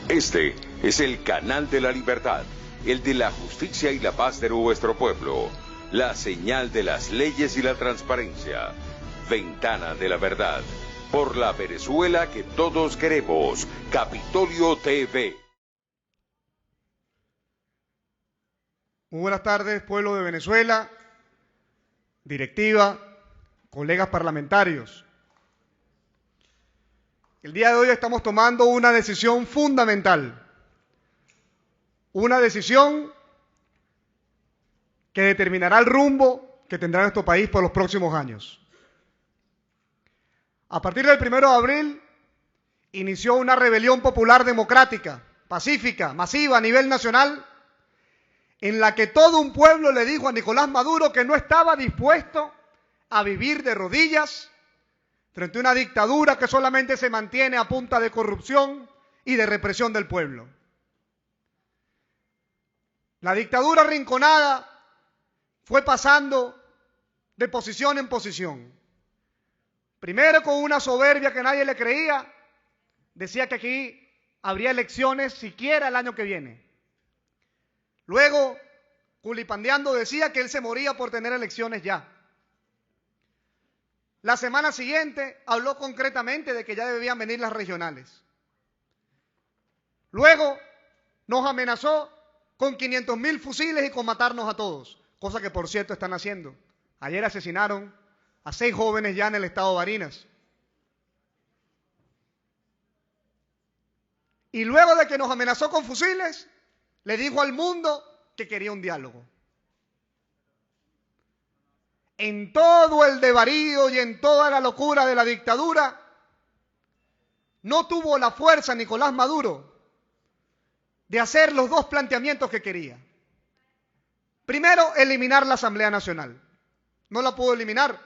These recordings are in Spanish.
Este es el canal de la libertad, el de la justicia y la paz de nuestro pueblo, la señal de las leyes y la transparencia, Ventana de la Verdad, por la Venezuela que todos queremos, Capitolio TV. Muy buenas tardes, pueblo de Venezuela, directiva, colegas parlamentarios. El día de hoy estamos tomando una decisión fundamental, una decisión que determinará el rumbo que tendrá nuestro país por los próximos años. A partir del 1 de abril inició una rebelión popular democrática, pacífica, masiva a nivel nacional, en la que todo un pueblo le dijo a Nicolás Maduro que no estaba dispuesto a vivir de rodillas frente a una dictadura que solamente se mantiene a punta de corrupción y de represión del pueblo. La dictadura arrinconada fue pasando de posición en posición. Primero, con una soberbia que nadie le creía, decía que aquí habría elecciones siquiera el año que viene. Luego, culipandeando, decía que él se moría por tener elecciones ya. La semana siguiente habló concretamente de que ya debían venir las regionales. Luego nos amenazó con 500.000 fusiles y con matarnos a todos, cosa que por cierto están haciendo. Ayer asesinaron a 6 jóvenes ya en el estado de Barinas. Y luego de que nos amenazó con fusiles, le dijo al mundo que quería un diálogo. En todo el desvarío y en toda la locura de la dictadura, no tuvo la fuerza Nicolás Maduro de hacer los dos planteamientos que quería. Primero, eliminar la Asamblea Nacional. No la pudo eliminar.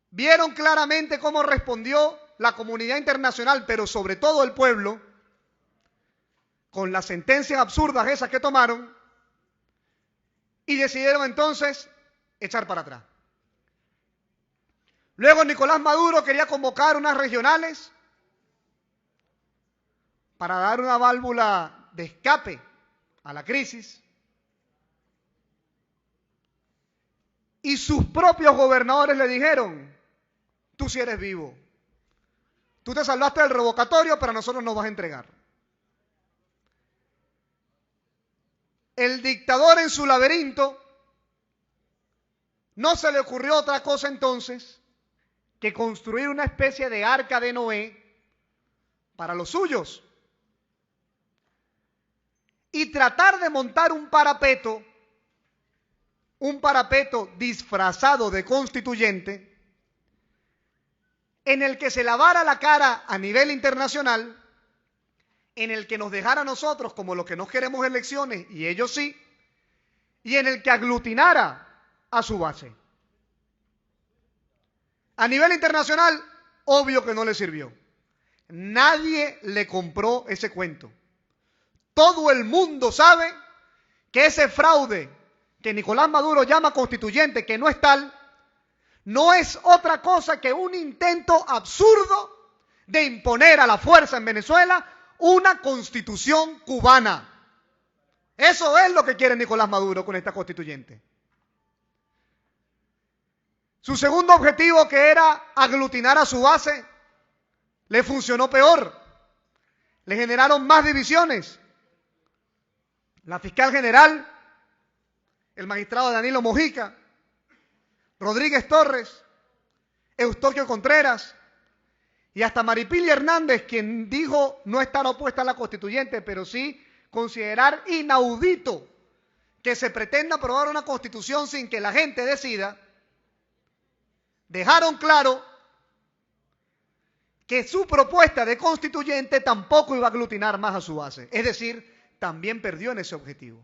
Vieron claramente cómo respondió la comunidad internacional, pero sobre todo el pueblo, con las sentencias absurdas esas que tomaron, y decidieron entonces echar para atrás. Luego Nicolás Maduro quería convocar unas regionales para dar una válvula de escape a la crisis, y sus propios gobernadores le dijeron: tú sí eres vivo, tú te salvaste del revocatorio, pero a nosotros nos vas a entregar. El dictador en su laberinto no se le ocurrió otra cosa entonces que construir una especie de arca de Noé para los suyos y tratar de montar un parapeto disfrazado de constituyente en el que se lavara la cara a nivel internacional, en el que nos dejara a nosotros como los que no queremos elecciones y ellos sí, y en el que aglutinara a su base. A nivel internacional, obvio que no le sirvió. Nadie le compró ese cuento. Todo el mundo sabe que ese fraude que Nicolás Maduro llama constituyente, que no es tal, no es otra cosa que un intento absurdo de imponer a la fuerza en Venezuela una constitución cubana. Eso es lo que quiere Nicolás Maduro con esta constituyente. Su segundo objetivo, que era aglutinar a su base, le funcionó peor. Le generaron más divisiones. La fiscal general, el magistrado Danilo Mojica, Rodríguez Torres, Eustoquio Contreras y hasta Maripili Hernández, quien dijo no estar opuesta a la constituyente, pero sí considerar inaudito que se pretenda aprobar una constitución sin que la gente decida, dejaron claro que su propuesta de constituyente tampoco iba a aglutinar más a su base. Es decir, también perdió en ese objetivo.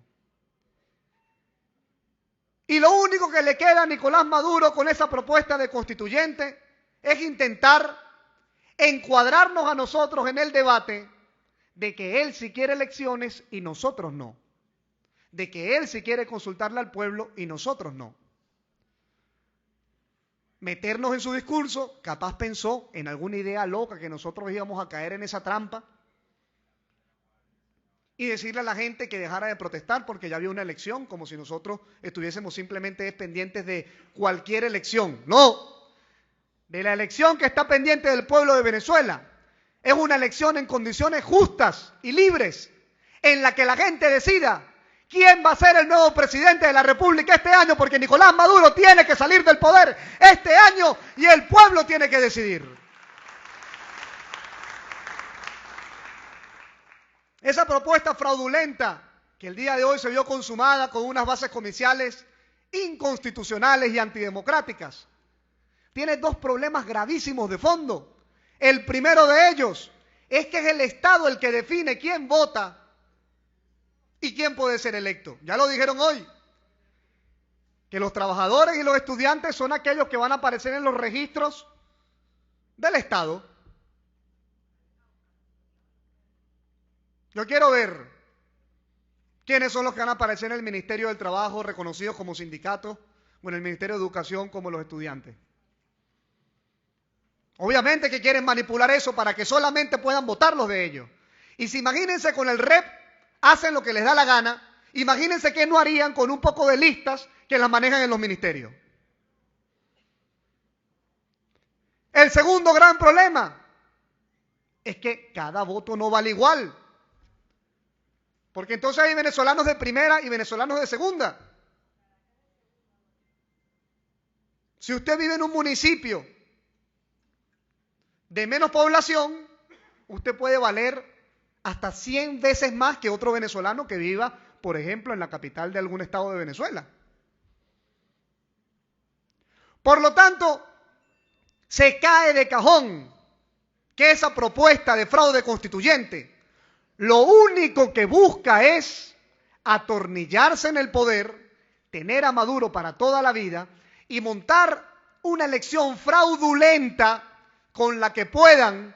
Y lo único que le queda a Nicolás Maduro con esa propuesta de constituyente es intentar encuadrarnos a nosotros en el debate de que él sí quiere elecciones y nosotros no. De que él sí quiere consultarle al pueblo y nosotros no. meternos en su discurso, capaz pensó en alguna idea loca que nosotros íbamos a caer en esa trampa y decirle a la gente que dejara de protestar porque ya había una elección, como si nosotros estuviésemos simplemente pendientes de cualquier elección. No, de la elección que está pendiente del pueblo de Venezuela. Es una elección en condiciones justas y libres, en la que la gente decida quién va a ser el nuevo presidente de la República este año, porque Nicolás Maduro tiene que salir del poder este año y el pueblo tiene que decidir. Esa propuesta fraudulenta que el día de hoy se vio consumada con unas bases comiciales inconstitucionales y antidemocráticas, tiene dos problemas gravísimos de fondo. El primero de ellos es que es el Estado el que define quién vota y quién puede ser electo. Ya lo dijeron hoy, que los trabajadores y los estudiantes son aquellos que van a aparecer en los registros del Estado. Yo quiero ver quiénes son los que van a aparecer en el Ministerio del Trabajo, reconocidos como sindicatos, o en el Ministerio de Educación como los estudiantes. Obviamente que quieren manipular eso para que solamente puedan votar los de ellos. Y si imagínense con el REP, hacen lo que les da la gana, imagínense qué no harían con un poco de listas que las manejan en los ministerios. El segundo gran problema es que cada voto no vale igual. Porque entonces hay venezolanos de primera y venezolanos de segunda. Si usted vive en un municipio de menos población, usted puede valer hasta 100 veces más que otro venezolano que viva, por ejemplo, en la capital de algún estado de Venezuela. Por lo tanto, se cae de cajón que esa propuesta de fraude constituyente lo único que busca es atornillarse en el poder, tener a Maduro para toda la vida y montar una elección fraudulenta con la que puedan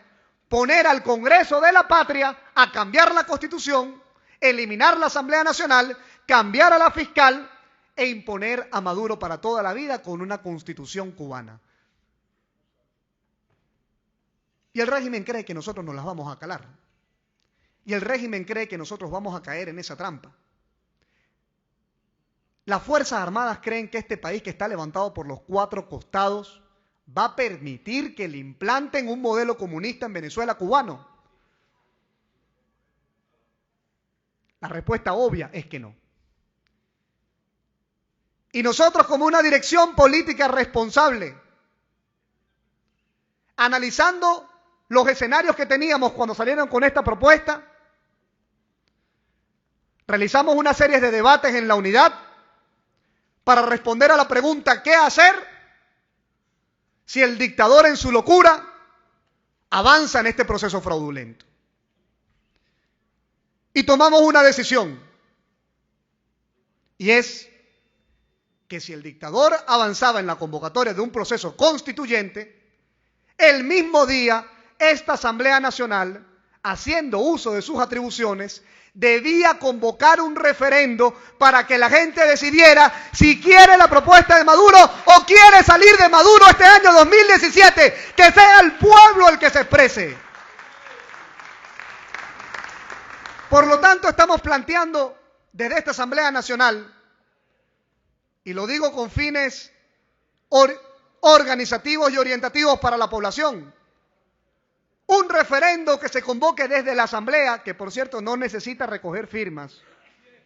poner al Congreso de la Patria a cambiar la Constitución, eliminar la Asamblea Nacional, cambiar a la fiscal e imponer a Maduro para toda la vida con una Constitución cubana. Y el régimen cree que nosotros nos las vamos a calar. Y el régimen cree que nosotros vamos a caer en esa trampa. Las Fuerzas Armadas creen que este país que está levantado por los cuatro costados va a permitir que le implanten un modelo comunista en Venezuela cubano. La respuesta obvia es que no. Y nosotros, como una dirección política responsable, analizando los escenarios que teníamos cuando salieron con esta propuesta, realizamos una serie de debates en la unidad para responder a la pregunta ¿qué hacer si el dictador en su locura avanza en este proceso fraudulento? Y tomamos una decisión, y es que si el dictador avanzaba en la convocatoria de un proceso constituyente, el mismo día esta Asamblea Nacional, haciendo uso de sus atribuciones, debía convocar un referendo para que la gente decidiera si quiere la propuesta de Maduro o quiere salir de Maduro este año 2017, que sea el pueblo el que se exprese. Por lo tanto, estamos planteando desde esta Asamblea Nacional, y lo digo con fines organizativos y orientativos para la población, un referendo que se convoque desde la Asamblea, que por cierto no necesita recoger firmas.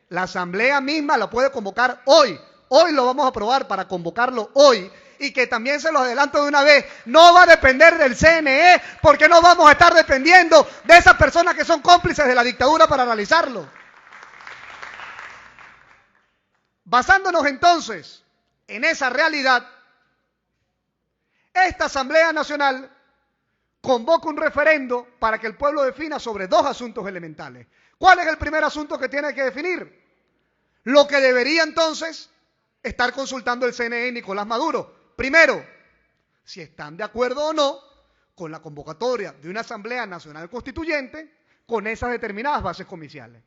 La Asamblea misma lo puede convocar hoy. Hoy lo vamos a aprobar para convocarlo hoy. Y que también se los adelanto de una vez, no va a depender del CNE, porque no vamos a estar dependiendo de esas personas que son cómplices de la dictadura para realizarlo. Basándonos entonces en esa realidad, esta Asamblea Nacional convoca un referendo para que el pueblo defina sobre dos asuntos elementales. ¿Cuál es el primer asunto que tiene que definir? Lo que debería entonces estar consultando el CNE y Nicolás Maduro. Primero, si están de acuerdo o no con la convocatoria de una Asamblea Nacional Constituyente con esas determinadas bases comiciales.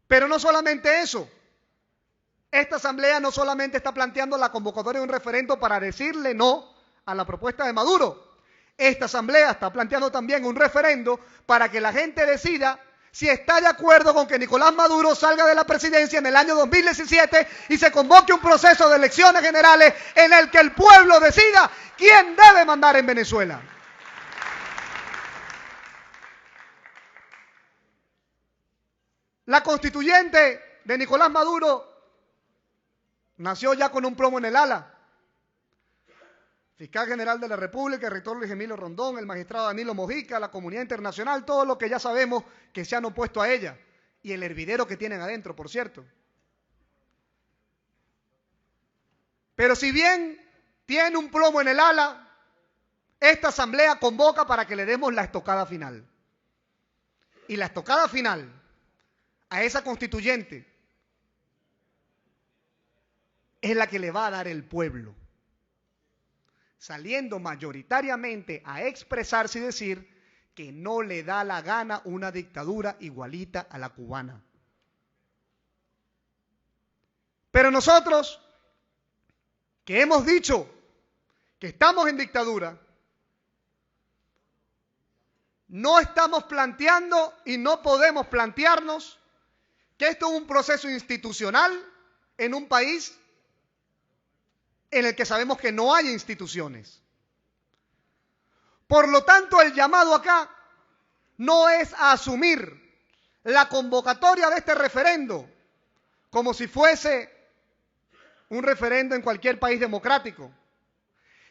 Pero no solamente eso. esta asamblea no solamente está planteando la convocatoria de un referendo para decirle no a la propuesta de Maduro. Esta asamblea está planteando también un referendo para que la gente decida si está de acuerdo con que Nicolás Maduro salga de la presidencia en el año 2017 y se convoque un proceso de elecciones generales en el que el pueblo decida quién debe mandar en Venezuela. La constituyente de Nicolás Maduro nació ya con un plomo en el ala. Fiscal General de la República, el rector Luis Emilio Rondón, el magistrado Danilo Mojica, la comunidad internacional, todo lo que ya sabemos que se han opuesto a ella. Y el hervidero que tienen adentro, por cierto. Pero si bien tiene un plomo en el ala, esta asamblea convoca para que le demos la estocada final. Y la estocada final a esa constituyente es la que le va a dar el pueblo, saliendo mayoritariamente a expresarse y decir que no le da la gana una dictadura igualita a la cubana. Pero nosotros, que hemos dicho que estamos en dictadura, no estamos planteando y no podemos plantearnos que esto es un proceso institucional en un país en el que sabemos que no hay instituciones. Por lo tanto, el llamado acá no es a asumir la convocatoria de este referendo como si fuese un referendo en cualquier país democrático,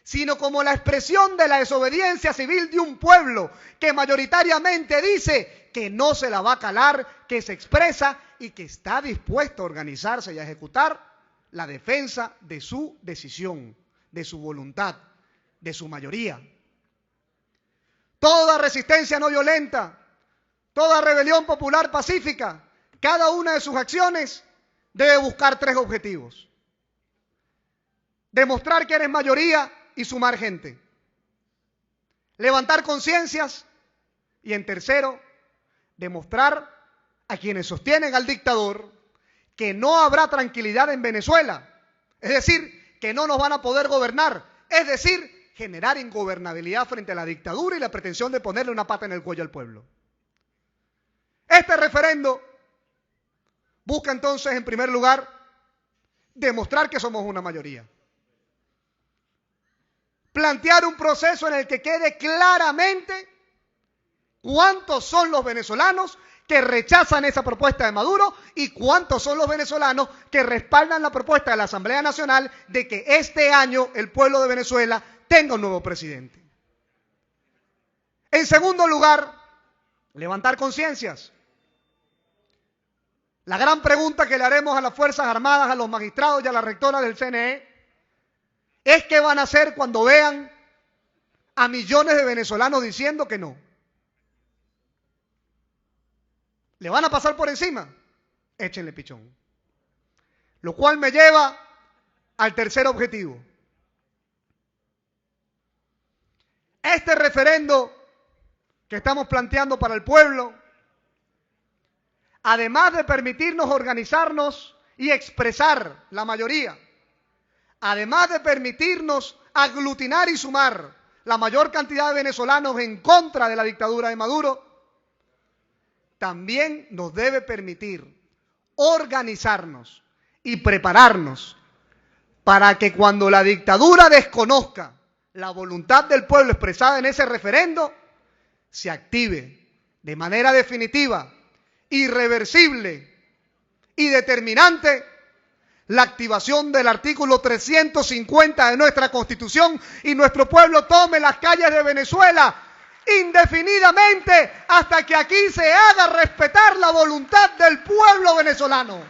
sino como la expresión de la desobediencia civil de un pueblo que mayoritariamente dice que no se la va a calar, que se expresa y que está dispuesto a organizarse y a ejecutar la defensa de su decisión, de su voluntad, de su mayoría. Toda resistencia no violenta, toda rebelión popular pacífica, cada una de sus acciones debe buscar tres objetivos: demostrar que eres mayoría y sumar gente, levantar conciencias y, en tercero, demostrar a quienes sostienen al dictador que no habrá tranquilidad en Venezuela, es decir, que no nos van a poder gobernar, es decir, generar ingobernabilidad frente a la dictadura y la pretensión de ponerle una pata en el cuello al pueblo. Este referendo busca entonces, en primer lugar, demostrar que somos una mayoría. Plantear un proceso en el que quede claramente cuántos son los venezolanos que rechazan esa propuesta de Maduro y cuántos son los venezolanos que respaldan la propuesta de la Asamblea Nacional de que este año el pueblo de Venezuela tenga un nuevo presidente. En segundo lugar, levantar conciencias. La gran pregunta que le haremos a las Fuerzas Armadas, a los magistrados y a la rectora del CNE es qué van a hacer cuando vean a millones de venezolanos diciendo que no. ¿Le van a pasar por encima? Échenle pichón. Lo cual me lleva al tercer objetivo. Este referendo que estamos planteando para el pueblo, además de permitirnos organizarnos y expresar la mayoría, además de permitirnos aglutinar y sumar la mayor cantidad de venezolanos en contra de la dictadura de Maduro, también nos debe permitir organizarnos y prepararnos para que cuando la dictadura desconozca la voluntad del pueblo expresada en ese referendo, se active de manera definitiva, irreversible y determinante la activación del artículo 350 de nuestra Constitución y nuestro pueblo tome las calles de Venezuela indefinidamente hasta que aquí se haga respetar la voluntad del pueblo venezolano.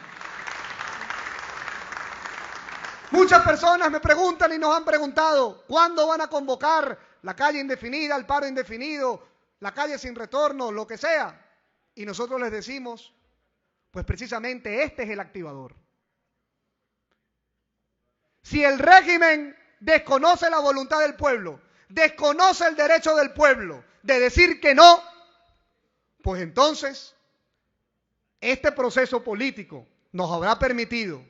Muchas personas me preguntan y nos han preguntado, ¿cuándo van a convocar la calle indefinida, el paro indefinido, la calle sin retorno, lo que sea? Y nosotros les decimos, pues precisamente este es el activador. Si el régimen desconoce la voluntad del pueblo, desconoce el derecho del pueblo de decir que no, pues entonces este proceso político nos habrá permitido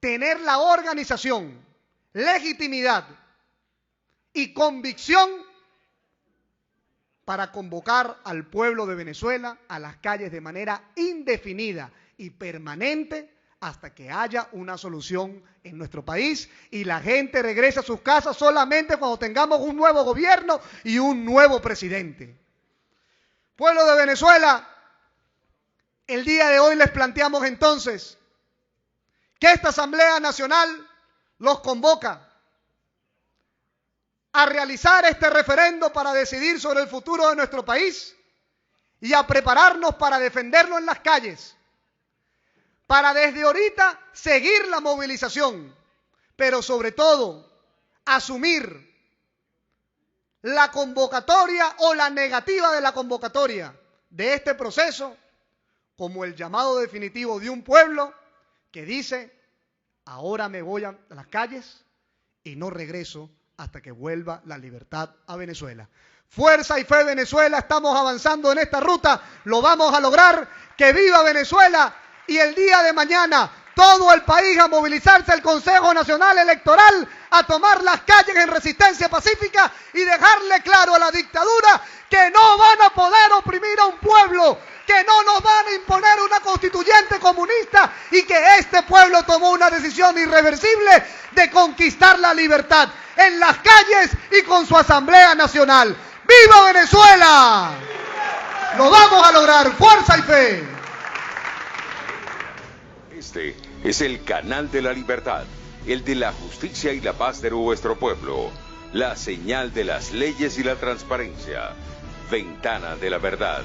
tener la organización, legitimidad y convicción para convocar al pueblo de Venezuela a las calles de manera indefinida y permanente hasta que haya una solución en nuestro país y la gente regrese a sus casas solamente cuando tengamos un nuevo gobierno y un nuevo presidente. Pueblo de Venezuela, el día de hoy les planteamos entonces que esta Asamblea Nacional los convoca a realizar este referendo para decidir sobre el futuro de nuestro país y a prepararnos para defenderlo en las calles, para desde ahorita seguir la movilización, pero sobre todo asumir la convocatoria o la negativa de la convocatoria de este proceso como el llamado definitivo de un pueblo que dice: ahora me voy a las calles y no regreso hasta que vuelva la libertad a Venezuela. Fuerza y fe Venezuela, estamos avanzando en esta ruta, lo vamos a lograr. ¡Que viva Venezuela! Y el día de mañana todo el país a movilizarse, el Consejo Nacional Electoral a tomar las calles en resistencia pacífica y dejarle claro a la dictadura que no van a poder oprimir a un pueblo, que no nos van a imponer una constituyente comunista y que este pueblo tomó una decisión irreversible de conquistar la libertad en las calles y con su Asamblea Nacional. ¡Viva Venezuela! ¡Lo vamos a lograr! ¡Fuerza y fe! Este es el canal de la libertad, el de la justicia y la paz de nuestro pueblo, la señal de las leyes y la transparencia, Ventana de la Verdad,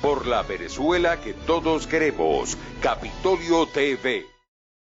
por la Venezuela que todos queremos, Capitolio TV.